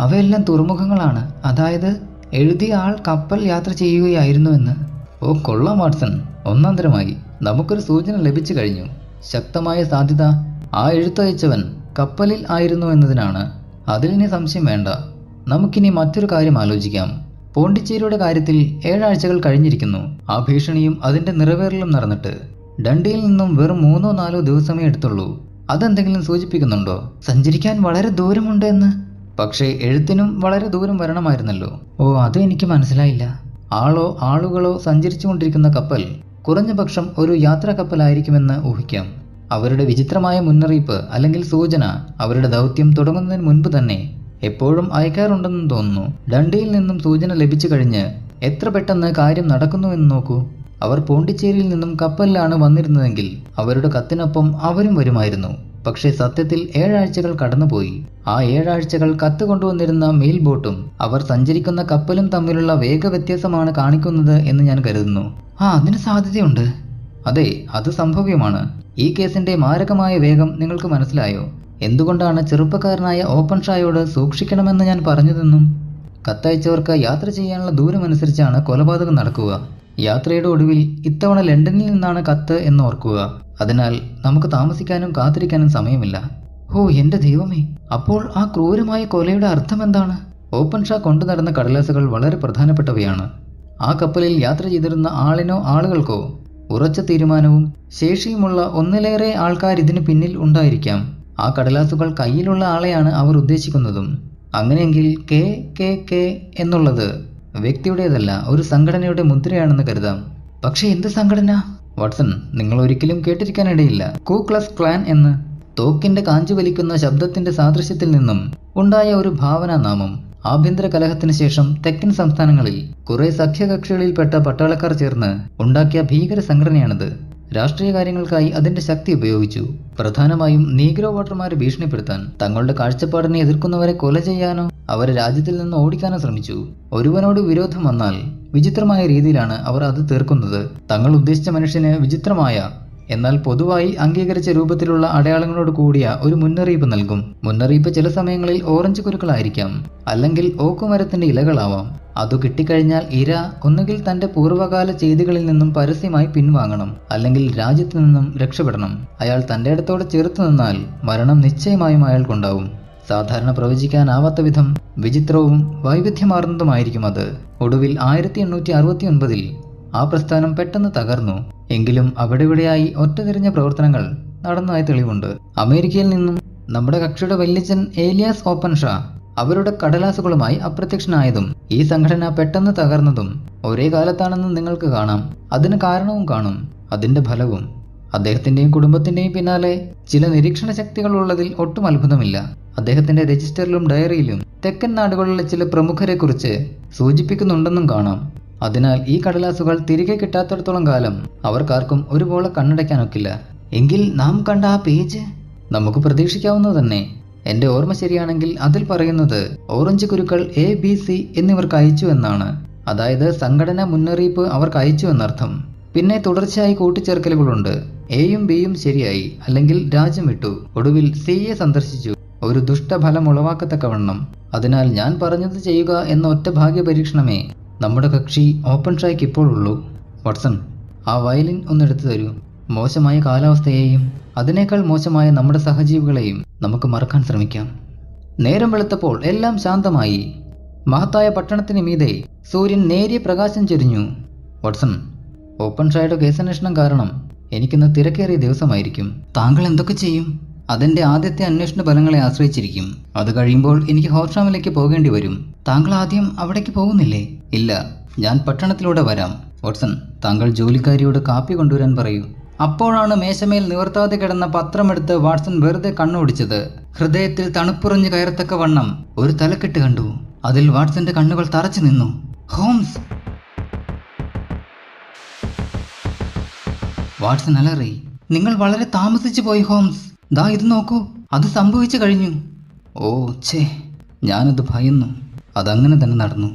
അവയെല്ലാം തുറമുഖങ്ങളാണ്. അതായത് എഴുതിയ ആൾ കപ്പൽ യാത്ര ചെയ്യുകയായിരുന്നുവെന്ന്. ഓ കൊള്ളാം വാട്സൺ, ഒന്നാന്തരമായി. നമുക്കൊരു സൂചന ലഭിച്ചു കഴിഞ്ഞു. ശക്തമായ സാധ്യത ആ എഴുത്തയച്ചവൻ കപ്പലിൽ ആയിരുന്നു എന്നതിനാണ്. അതിലിനി സംശയം വേണ്ട. നമുക്കിനി മറ്റൊരു കാര്യം ആലോചിക്കാം. പോണ്ടിച്ചേരിയുടെ കാര്യത്തിൽ 7 ആഴ്ചകൾ കഴിഞ്ഞിരിക്കുന്നു. ആ ഭീഷണിയും അതിന്റെ നിറവേറലും നടന്നിട്ട് ഡണ്ടിയിൽ നിന്നും വെറും 3-4 ദിവസമേ എടുത്തുള്ളൂ. അതെന്തെങ്കിലും സൂചിപ്പിക്കുന്നുണ്ടോ? സഞ്ചരിക്കാൻ വളരെ ദൂരമുണ്ട് എന്ന്. പക്ഷേ എഴുത്തിനും വളരെ ദൂരം വരണമായിരുന്നല്ലോ. ഓ, അത് എനിക്ക് മനസ്സിലായില്ല. ആളുകളോ സഞ്ചരിച്ചു കൊണ്ടിരിക്കുന്ന കപ്പൽ കുറഞ്ഞപക്ഷം ഒരു യാത്രാ കപ്പലായിരിക്കുമെന്ന് ഊഹിക്കാം. അവരുടെ വിചിത്രമായ മുന്നറിയിപ്പ് അല്ലെങ്കിൽ സൂചന അവരുടെ ദൗത്യം തുടങ്ങുന്നതിന് മുൻപ് തന്നെ എപ്പോഴും അയക്കാറുണ്ടെന്ന് തോന്നുന്നു. ഡണ്ടിയിൽ നിന്നും സൂചന ലഭിച്ചു കഴിഞ്ഞ് എത്ര പെട്ടെന്ന് കാര്യം നടക്കുന്നുവെന്ന് നോക്കൂ. അവർ പോണ്ടിച്ചേരിയിൽ നിന്നും കപ്പലിലാണ് വന്നിരുന്നതെങ്കിൽ അവരുടെ കത്തിനൊപ്പം അവരും വരുമായിരുന്നു. പക്ഷേ സത്യത്തിൽ 7 ആഴ്ചകൾ കടന്നുപോയി. ആ 7 ആഴ്ചകൾ കത്ത് കൊണ്ടുവന്നിരുന്ന മെയിൽ ബോട്ടും അവർ സഞ്ചരിക്കുന്ന കപ്പലും തമ്മിലുള്ള വേഗവ്യത്യാസമാണ് കാണിക്കുന്നത് എന്ന് ഞാൻ കരുതുന്നു. അതിന് സാധ്യതയുണ്ട്. അതെ, അത് സംഭവ്യമാണ്. ഈ കേസിന്റെ മാരകമായ വേഗം നിങ്ങൾക്ക് മനസ്സിലായോ? എന്തുകൊണ്ടാണ് ചെറുപ്പക്കാരനായ ഓപ്പൺഷായോട് സൂക്ഷിക്കണമെന്ന് ഞാൻ പറഞ്ഞതെന്നും? കത്തയച്ചവർക്ക് യാത്ര ചെയ്യാനുള്ള ദൂരമനുസരിച്ചാണ് കൊലപാതകം നടക്കുക. യാത്രയുടെ ഒടുവിൽ ഇത്തവണ ലണ്ടനിൽ നിന്നാണ് കത്ത് എന്ന് ഓർക്കുക. അതിനാൽ നമുക്ക് താമസിക്കാനും കാത്തിരിക്കാനും സമയമില്ല. ഓ എന്റെ ദൈവമേ, അപ്പോൾ ആ ക്രൂരമായ കൊലയുടെ അർത്ഥം എന്താണ്? ഓപ്പൺഷാ കൊണ്ടു നടന്ന കടലാസുകൾ വളരെ പ്രധാനപ്പെട്ടവയാണ്. ആ കപ്പലിൽ യാത്ര ചെയ്തിരുന്ന ആളിനോ ആളുകൾക്കോ ഉറച്ച തീരുമാനവും ശേഷിയുമുള്ള ഒന്നിലേറെ ആൾക്കാർ ഇതിന് പിന്നിൽ ഉണ്ടായിരിക്കാം. ആ കടലാസുകൾ കയ്യിലുള്ള ആളെയാണ് അവർ ഉദ്ദേശിക്കുന്നതും. അങ്ങനെയെങ്കിൽ കെ എന്നുള്ളത് വ്യക്തിയുടേതല്ല, ഒരു സംഘടനയുടെ മുദ്രയാണെന്ന് കരുതാം. പക്ഷെ എന്ത് സംഘടന? വാട്സൺ, നിങ്ങൾ ഒരിക്കലും കേട്ടിരിക്കാനിടയില്ല. കൂ ക്ലക്സ് ക്ലാൻ എന്ന്. തോക്കിന്റെ കാഞ്ചു വലിക്കുന്ന ശബ്ദത്തിന്റെ സാദൃശ്യത്തിൽ നിന്നും ഉണ്ടായ ഒരു ഭാവനാ നാമം. ആഭ്യന്തര കലഹത്തിന് ശേഷം തെക്കൻ സംസ്ഥാനങ്ങളിൽ കുറെ സഖ്യകക്ഷികളിൽപ്പെട്ട പട്ടാളക്കാർ ചേർന്ന് ഉണ്ടാക്കിയ ഭീകര സംഘടനയാണിത്. രാഷ്ട്രീയ കാര്യങ്ങൾക്കായി അതിന്റെ ശക്തി ഉപയോഗിച്ചു. പ്രധാനമായും നീഗ്രോ വോട്ടർമാരെ ഭീഷണിപ്പെടുത്താൻ, തങ്ങളുടെ കാഴ്ചപ്പാടിനെ എതിർക്കുന്നവരെ കൊല ചെയ്യാനോ അവരെ രാജ്യത്തിൽ നിന്ന് ഓടിക്കാനോ ശ്രമിച്ചു. ഒരുവനോട് വിരോധം വന്നാൽ വിചിത്രമായ രീതിയിലാണ് അവർ അത് തീർക്കുന്നത്. തങ്ങൾ ഉദ്ദേശിച്ച മനുഷ്യന് വിചിത്രമായ എന്നാൽ പൊതുവായി അംഗീകരിച്ച രൂപത്തിലുള്ള അടയാളങ്ങളോട് കൂടിയ ഒരു മുന്നറിയിപ്പ് നൽകും. മുന്നറിയിപ്പ് ചില സമയങ്ങളിൽ ഓറഞ്ച് കുരുക്കളായിരിക്കാം, അല്ലെങ്കിൽ ഓക്കുമരത്തിന്റെ ഇലകളാവാം. അതു കിട്ടിക്കഴിഞ്ഞാൽ ഇര ഒന്നുകിൽ തന്റെ പൂർവ്വകാല ചെയ്തികളിൽ നിന്നും പരസ്യമായി പിൻവാങ്ങണം, അല്ലെങ്കിൽ രാജ്യത്തു നിന്നും രക്ഷപ്പെടണം. അയാൾ തന്റെ അടുത്തോട് ചേർത്ത് നിന്നാൽ മരണം നിശ്ചയമായും അയാൾക്കുണ്ടാവും. സാധാരണ പ്രവചിക്കാനാവാത്ത വിധം വിചിത്രവും വൈവിധ്യമാർന്നതുമായിരിക്കും അത്. ഒടുവിൽ 1869-ൽ ആ പ്രസ്ഥാനം പെട്ടെന്ന് തകർന്നു. എങ്കിലും അവിടെവിടെയായി ഒറ്റതിരിഞ്ഞ പ്രവർത്തനങ്ങൾ നടന്നതായി തെളിവുണ്ട്. അമേരിക്കയിൽ നിന്നും നമ്മുടെ കക്ഷിയുടെ വല്യച്ഛൻ ഏലിയാസ് ഓപ്പൻഷാ അവരുടെ കടലാസുകളുമായി അപ്രത്യക്ഷനായതും ഈ സംഘടന പെട്ടെന്ന് തകർന്നതും ഒരേ കാലത്താണെന്ന് നിങ്ങൾക്ക് കാണാം. അതിന് കാരണവും കാണും, അതിന്റെ ഫലവും. അദ്ദേഹത്തിന്റെയും കുടുംബത്തിന്റെയും പിന്നാലെ ചില നിരീക്ഷണ ശക്തികൾ ഉള്ളതിൽ ഒട്ടും അത്ഭുതമില്ല. അദ്ദേഹത്തിന്റെ രജിസ്റ്ററിലും ഡയറിയിലും തെക്കൻ നാടുകളിലെ ചില പ്രമുഖരെക്കുറിച്ച് സൂചിപ്പിക്കുന്നുണ്ടെന്നും കാണാം. അതിനാൽ ഈ കടലാസുകൾ തിരികെ കിട്ടാത്തിടത്തോളം കാലം അവർക്കാർക്കും ഒരുപോലെ കണ്ണടയ്ക്കാനൊക്കില്ല. എങ്കിൽ നാം കണ്ട ആ പേജ് നമുക്ക് പ്രതീക്ഷിക്കാവുന്നത് തന്നെ. എന്റെ ഓർമ്മ ശരിയാണെങ്കിൽ അതിൽ പറയുന്നത് ഓറഞ്ച് കുരുക്കൾ ABC എന്നിവർക്ക് അയച്ചു എന്നാണ്. അതായത് സംഘടന മുന്നറിയിപ്പ് അവർക്ക് അയച്ചു എന്നർത്ഥം. പിന്നെ തുടർച്ചയായി കൂട്ടിച്ചേർക്കലുകളുണ്ട്. Aയും Bയും ശരിയായി, അല്ലെങ്കിൽ രാജ്യം വിട്ടു. ഒടുവിൽ Cയെ സന്ദർശിച്ചു, ഒരു ദുഷ്ടഫലം ഉളവാക്കത്തക്കവണ്ണം. അതിനാൽ ഞാൻ പറഞ്ഞത് ചെയ്യുക എന്ന ഒറ്റ ഭാഗ്യ പരീക്ഷണമേ നമ്മുടെ കക്ഷി ഓപ്പൺഷായ്ക്ക് ഇപ്പോഴുള്ളൂ. വാട്സൺ, ആ വയലിൻ ഒന്നെടുത്തു തരൂ. മോശമായ കാലാവസ്ഥയെയും അതിനേക്കാൾ മോശമായ നമ്മുടെ സഹജീവികളെയും നമുക്ക് മറക്കാൻ ശ്രമിക്കാം. നേരം വെളുത്തപ്പോൾ എല്ലാം ശാന്തമായി. മഹത്തായ പട്ടണത്തിന് മീതെ സൂര്യൻ നേരിയ പ്രകാശം ചൊരിഞ്ഞു. വാട്സൺ, ഓപ്പൺഷായുടെ കേസന്വേഷണം കാരണം എനിക്കിന്ന് തിരക്കേറിയ ദിവസമായിരിക്കും. താങ്കൾ എന്തൊക്കെ ചെയ്യും? അതെന്റെ ആദ്യത്തെ അന്വേഷണ ഫലങ്ങളെ ആശ്രയിച്ചിരിക്കും. അത് കഴിയുമ്പോൾ എനിക്ക് ഹോർഷാമിലേക്ക് പോകേണ്ടി വരും. താങ്കൾ ആദ്യം അവിടേക്ക് പോകുന്നില്ലേ? ഇല്ല, ഞാൻ പട്ടണത്തിലൂടെ വരാം. വാട്സൺ, താങ്കൾ ജോലിക്കാരിയോട് കാപ്പി കൊണ്ടുവരാൻ പറയൂ. അപ്പോഴാണ് മേശമേൽ നിവർത്താതെ കിടന്ന പത്രമെടുത്ത് വാട്സൺ വെറുതെ കണ്ണോടിച്ചത്. ഹൃദയത്തിൽ തണുപ്പുറഞ്ഞു കയറത്തക്ക വണ്ണം ഒരു തലക്കെട്ട് കണ്ടു. അതിൽ വാട്സന്റെ കണ്ണുകൾ തറച്ചു നിന്നു. ഹോംസ്! വാട്സൺ അലറി. നിങ്ങൾ വളരെ താമസിച്ചു പോയി ഹോംസ്. ദാ ഇത് നോക്കൂ, അത് സംഭവിച്ചു കഴിഞ്ഞു. ഓ ഛേ, ഞാനത് ഭയന്നു. അതങ്ങനെ തന്നെ നടന്നു.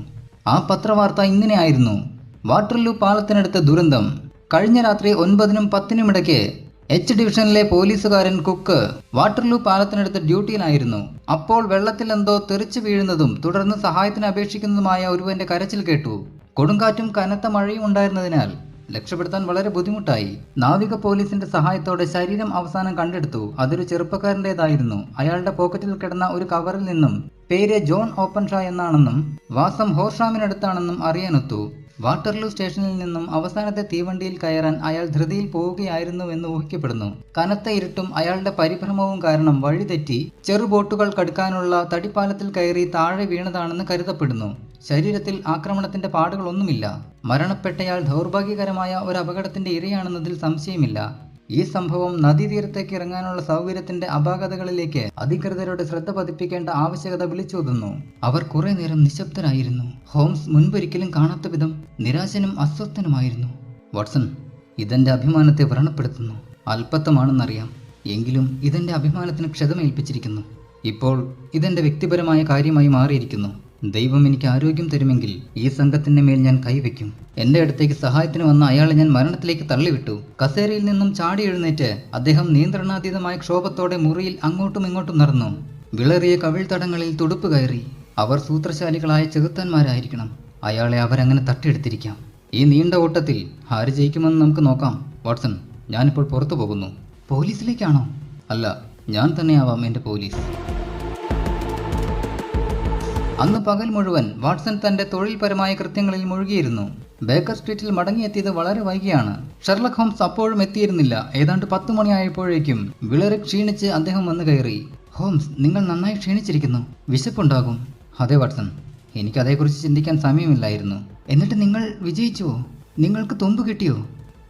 ആ പത്രവാർത്ത ഇങ്ങനെയായിരുന്നു: വാട്ടർലൂ പാലത്തിനടുത്ത ദുരന്തം. കഴിഞ്ഞ രാത്രി 9-നും 10-നും ഇടയ്ക്ക് H ഡിവിഷനിലെ പോലീസുകാരൻ കുക്ക് വാട്ടർലൂ പാലത്തിനടുത്ത് ഡ്യൂട്ടിയിലായിരുന്നു. അപ്പോൾ വെള്ളത്തിൽ എന്തോ തെറിച്ചു വീഴുന്നതും തുടർന്ന് സഹായത്തിന് അപേക്ഷിക്കുന്നതുമായ ഒരുവന്റെ കരച്ചിൽ കേട്ടു. കൊടുങ്കാറ്റും കനത്ത മഴയും ഉണ്ടായിരുന്നതിനാൽ രക്ഷപ്പെടുത്താൻ വളരെ ബുദ്ധിമുട്ടായി. നാവിക പോലീസിന്റെ സഹായത്തോടെ ശരീരം അവസാനം കണ്ടെടുത്തു. അതൊരു ചെറുപ്പക്കാരൻ്റെതായിരുന്നു. അയാളുടെ പോക്കറ്റിൽ കിടന്ന ഒരു കവറിൽ നിന്നും പേര് ജോൺ ഓപ്പൺഷാ എന്നാണെന്നും വാസം ഹോർഷാമിനടുത്താണെന്നും അറിയാനൊത്തു. വാട്ടർലൂ സ്റ്റേഷനിൽ നിന്നും അവസാനത്തെ തീവണ്ടിയിൽ കയറാൻ അയാൾ ധൃതിയിൽ പോവുകയായിരുന്നുവെന്ന് ഊഹിക്കപ്പെടുന്നു. കനത്ത ഇരുട്ടും അയാളുടെ പരിഭ്രമവും കാരണം വഴിതെറ്റി ചെറുബോട്ടുകൾ കടക്കാനുള്ള തടിപ്പാലത്തിൽ കയറി താഴെ വീണതാണെന്ന് കരുതപ്പെടുന്നു. ശരീരത്തിൽ ആക്രമണത്തിന്റെ പാടുകളൊന്നുമില്ല. മരണപ്പെട്ടയാൾ ദൗർഭാഗ്യകരമായ ഒരു അപകടത്തിന്റെ ഇരയാണെന്നതിൽ സംശയമില്ല. ഈ സംഭവം നദീതീരത്തേക്ക് ഇറങ്ങാനുള്ള സൗകര്യത്തിന്റെ അപാകതകളിലേക്ക് അധികൃതരുടെ ശ്രദ്ധ പതിപ്പിക്കേണ്ട ആവശ്യകത വിളിച്ചോതുന്നു. അവർ കുറെ നേരം നിശബ്ദരായിരുന്നു. ഹോംസ് മുൻപൊരിക്കലും കാണാത്ത വിധം നിരാശനും അസ്വസ്ഥനുമായിരുന്നു. വാട്സൺ, ഇതെന്റെ അഭിമാനത്തെ വ്രണപ്പെടുത്തുന്നു. അല്പത്വമാണെന്നറിയാം, എങ്കിലും ഇതെന്റെ അഭിമാനത്തിന് ക്ഷതമേൽപ്പിച്ചിരിക്കുന്നു. ഇപ്പോൾ ഇതെന്റെ വ്യക്തിപരമായ കാര്യമായി മാറിയിരിക്കുന്നു. ദൈവം എനിക്ക് ആരോഗ്യം തരുമെങ്കിൽ ഈ സംഘത്തിന്റെ മേൽ ഞാൻ കൈവയ്ക്കും. എന്റെ അടുത്തേക്ക് സഹായത്തിന് വന്ന അയാളെ ഞാൻ മരണത്തിലേക്ക് തള്ളിവിട്ടു. കസേരയിൽ നിന്നും ചാടി എഴുന്നേറ്റ് അദ്ദേഹം നിയന്ത്രണാതീതമായ ക്ഷോഭത്തോടെ മുറിയിൽ അങ്ങോട്ടും ഇങ്ങോട്ടും നടന്നു. വിളറിയ കവിൾത്തടങ്ങളിൽ തുടുപ്പ് കയറി. അവർ സൂത്രശാലികളായ ചെകുത്താന്മാരായിരിക്കണം. അയാളെ അവരങ്ങനെ തട്ടിയെടുത്തിരിക്കാം. ഈ നീണ്ട ഓട്ടത്തിൽ ആര് ജയിക്കുമെന്ന് നമുക്ക് നോക്കാം. വാട്സൺ, ഞാനിപ്പോൾ പുറത്തു പോകുന്നു. പോലീസിലേക്കാണോ? അല്ല, ഞാൻ തന്നെയാവാം എന്റെ പോലീസ്. അന്ന് പകൽ മുഴുവൻ വാട്സൺ തന്റെ തൊഴിൽപരമായ കൃത്യങ്ങളിൽ മുഴുകിയിരുന്നു. ബേക്കർ സ്ട്രീറ്റിൽ മടങ്ങിയെത്തിയത് വളരെ വൈകിയാണ്. ഷെർലക് ഹോംസ് അപ്പോഴും എത്തിയിരുന്നില്ല. ഏതാണ്ട് 10 മണിയായപ്പോഴേക്കും വിളറി ക്ഷീണിച്ച് അദ്ദേഹം വന്നു കയറി. ഹോംസ്, നിങ്ങൾ നന്നായി ക്ഷീണിച്ചിരിക്കുന്നു. വിശപ്പുണ്ടാകും. അതെ വാട്സൺ, എനിക്കതേക്കുറിച്ച് ചിന്തിക്കാൻ സമയമില്ലായിരുന്നു. എന്നിട്ട് നിങ്ങൾ വിജയിച്ചുവോ? നിങ്ങൾക്ക് തുമ്പ് കിട്ടിയോ?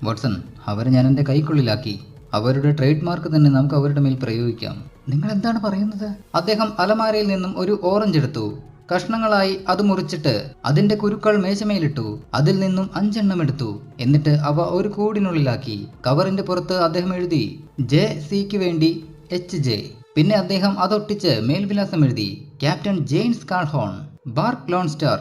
വാട്സൺ, അവരെ ഞാൻ എൻ്റെ കൈക്കുള്ളിലാക്കി. അവരുടെ ട്രേഡ് മാർക്ക് തന്നെ നമുക്ക് അവരുടെ മേൽ പ്രയോഗിക്കാം. നിങ്ങൾ എന്താണ് പറയുന്നത്? അദ്ദേഹം അലമാരയിൽ നിന്നും ഒരു ഓറഞ്ച് എടുത്തു. കഷ്ണങ്ങളായി അത് മുറിച്ചിട്ട് അതിന്റെ കുരുക്കൾ മേശമേലിട്ടു. അതിൽ നിന്നും 5 എണ്ണം എടുത്തു. എന്നിട്ട് അവ ഒരു കൂടിനുള്ളിലാക്കി. കവറിന്റെ പുറത്ത് അദ്ദേഹം എഴുതി JCക്ക് വേണ്ടി HJ. പിന്നെ അദ്ദേഹം അതൊട്ടിച്ച് മേൽവിലാസം എഴുതി: captain James Calhoun, bark Lone Star,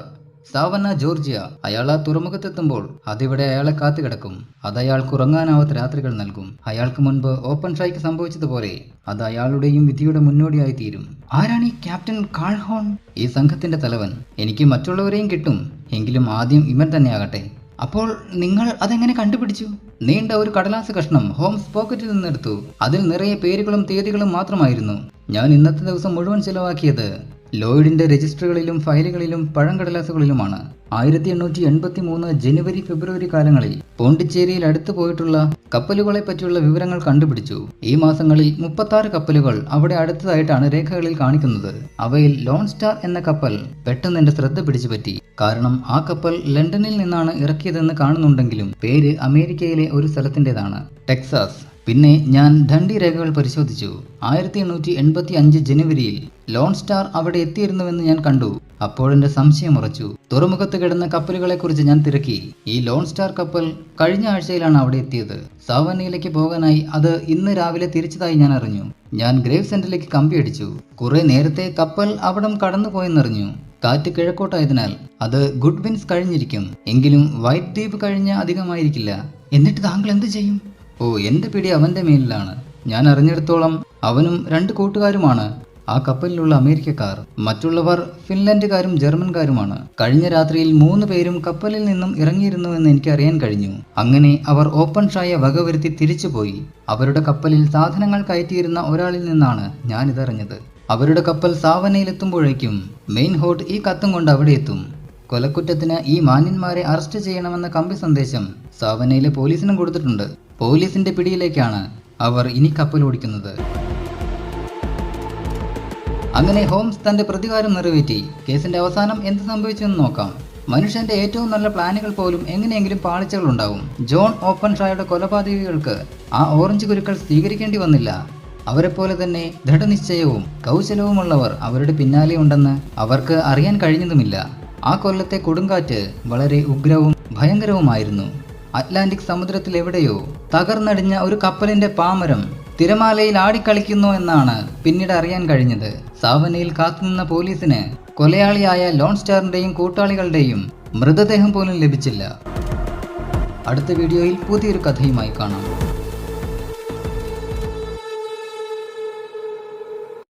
Savannah Georgia. അയാൾ ആ തുറമുഖത്തെത്തുമ്പോൾ അതിവിടെ അയാളെ കാത്തു കിടക്കും. അത് അയാൾക്ക് ഉറങ്ങാനാവാത്ത രാത്രികൾ നൽകും. അയാൾക്ക് മുൻപ് ഓപ്പൺ സ്ട്രൈക്ക് സംഭവിച്ചതുപോലെ അത് അയാളുടെയും വിധിയുടെ മുന്നോടിയായി തീരും. ആരാണ് ഈ ക്യാപ്റ്റൻ കാൾഹോൺ? ഈ സംഘത്തിന്റെ തലവൻ. എനിക്ക് മറ്റുള്ളവരെയും കിട്ടും, എങ്കിലും ആദ്യം ഇവൻ തന്നെയാകട്ടെ. അപ്പോൾ നിങ്ങൾ അതെങ്ങനെ കണ്ടുപിടിച്ചു? നീണ്ട ഒരു കടലാസ് കഷ്ണം ഹോംസ് പോക്കറ്റിൽ നിന്നെടുത്തു. അതിൽ നിറയെ പേരുകളും തീയതികളും മാത്രമായിരുന്നു. ഞാൻ ഇന്നത്തെ ദിവസം മുഴുവൻ ചിലവാക്കിയത് ലോയിഡിന്റെ രജിസ്റ്ററുകളിലും ഫയലുകളിലും പഴങ്കടലാസുകളിലുമാണ്. 1883 ജനുവരി ഫെബ്രുവരി കാലങ്ങളിൽ പോണ്ടിച്ചേരിയിൽ അടുത്തു പോയിട്ടുള്ള കപ്പലുകളെ പറ്റിയുള്ള വിവരങ്ങൾ കണ്ടുപിടിച്ചു. ഈ മാസങ്ങളിൽ 36 കപ്പലുകൾ അവിടെ അടുത്തതായിട്ടാണ് രേഖകളിൽ കാണിക്കുന്നത്. അവയിൽ ലോൺ സ്റ്റാർ എന്ന കപ്പൽ പെട്ടെന്ന് എന്റെ ശ്രദ്ധ പിടിച്ചുപറ്റി. കാരണം ആ കപ്പൽ ലണ്ടനിൽ നിന്നാണ് ഇറക്കിയതെന്ന് കാണുന്നുണ്ടെങ്കിലും പേര് അമേരിക്കയിലെ ഒരു സ്ഥലത്തിൻ്റെതാണ്, ടെക്സാസ്. പിന്നെ ഞാൻ ഡണ്ടി രേഖകൾ പരിശോധിച്ചു. 1885 ജനുവരിയിൽ ലോൺ സ്റ്റാർ അവിടെ എത്തിയിരുന്നുവെന്ന് ഞാൻ കണ്ടു. അപ്പോഴെന്റെ സംശയം ഉറച്ചു. തുറമുഖത്ത് കിടന്ന കപ്പലുകളെക്കുറിച്ച് ഞാൻ തിരക്കി. ഈ ലോൺ സ്റ്റാർ കപ്പൽ കഴിഞ്ഞ ആഴ്ചയിലാണ് അവിടെ എത്തിയത്. സാവന്നയിലേക്ക് പോകാനായി അത് ഇന്ന് രാവിലെ തിരിച്ചതായി ഞാൻ അറിഞ്ഞു. ഞാൻ ഗ്രേവ് സെന്ററിലേക്ക് കമ്പിയടിച്ചു. കുറെ നേരത്തെ കപ്പൽ അവിടം കടന്നുപോയെന്നറിഞ്ഞു. കാറ്റ് കിഴക്കോട്ടായതിനാൽ അത് ഗുഡ് വിൻസ് കഴിഞ്ഞിരിക്കും, എങ്കിലും വൈറ്റ് ദ്വീപ് കഴിഞ്ഞ അധികമായിരിക്കില്ല. എന്നിട്ട് താങ്കൾ എന്ത് ചെയ്യും? ഓ, എന്റെ പിടി അവന്റെ മേലിലാണ്. ഞാൻ അറിഞ്ഞിടത്തോളം അവനും 2 കൂട്ടുകാരുമാണ് ആ കപ്പലിലുള്ള അമേരിക്കക്കാർ. മറ്റുള്ളവർ ഫിൻലൻഡുകാരും ജർമ്മൻകാരുമാണ്. കഴിഞ്ഞ രാത്രിയിൽ 3 പേരും കപ്പലിൽ നിന്നും ഇറങ്ങിയിരുന്നുവെന്ന് എനിക്ക് അറിയാൻ കഴിഞ്ഞു. അങ്ങനെ അവർ ഓപ്പൺ ഷായെ വകവരുത്തി തിരിച്ചുപോയി. അവരുടെ കപ്പലിൽ സാധനങ്ങൾ കയറ്റിയിരുന്ന ഒരാളിൽ നിന്നാണ് ഞാനിതറിഞ്ഞത്. അവരുടെ കപ്പൽ സാവനയിലെത്തുമ്പോഴേക്കും മെയിൻ ഹോട്ട് ഈ കത്തും കൊണ്ട് അവിടെ എത്തും. കൊലക്കുറ്റത്തിന് ഈ മാന്യന്മാരെ അറസ്റ്റ് ചെയ്യണമെന്ന കമ്പി സന്ദേശം സാവനയിലെ പോലീസിനും കൊടുത്തിട്ടുണ്ട്. പോലീസിന്റെ പിടിയിലേക്കാണ് അവർ ഇനി കപ്പൽ ഓടിക്കുന്നത്. അങ്ങനെ ഹോംസ് തന്റെ പ്രതികാരം നിറവേറ്റി. കേസിന്റെ അവസാനം എന്ത് സംഭവിച്ചെന്ന് നോക്കാം. മനുഷ്യന്റെ ഏറ്റവും നല്ല പ്ലാനുകൾ പോലും എങ്ങനെയെങ്കിലും പാളിച്ചകൾ ഉണ്ടാവും. ജോൺ ഓപ്പൺ ഷായുടെ കൊലപാതകികൾക്ക് ആ ഓറഞ്ച് കുരുക്കൾ സ്വീകരിക്കേണ്ടി വന്നില്ല. അവരെപ്പോലെ തന്നെ ദൃഢനിശ്ചയവും കൗശലവുമുള്ളവർ അവരുടെ പിന്നാലെ ഉണ്ടെന്ന് അവർക്ക് അറിയാൻ കഴിഞ്ഞതുമില്ല. ആ കൊല്ലത്തെ കൊടുങ്കാറ്റ് വളരെ ഉഗ്രവും ഭയങ്കരവുമായിരുന്നു. അറ്റ്ലാന്റിക് സമുദ്രത്തിൽ എവിടെയോ തകർന്നടിഞ്ഞ ഒരു കപ്പലിന്റെ പാമരം തിരമാലയിൽ ആടിക്കളിക്കുന്നു എന്നാണ് പിന്നീട് അറിയാൻ കഴിഞ്ഞത്. സാവനയിൽ കാത്തുനിന്ന പോലീസിന് കൊലയാളിയായ ലോൺ സ്റ്റാറിന്റെയും കൂട്ടാളികളുടെയും മൃതദേഹം പോലും ലഭിച്ചില്ല. അടുത്ത വീഡിയോയിൽ പുതിയൊരു കഥയുമായി കാണാം.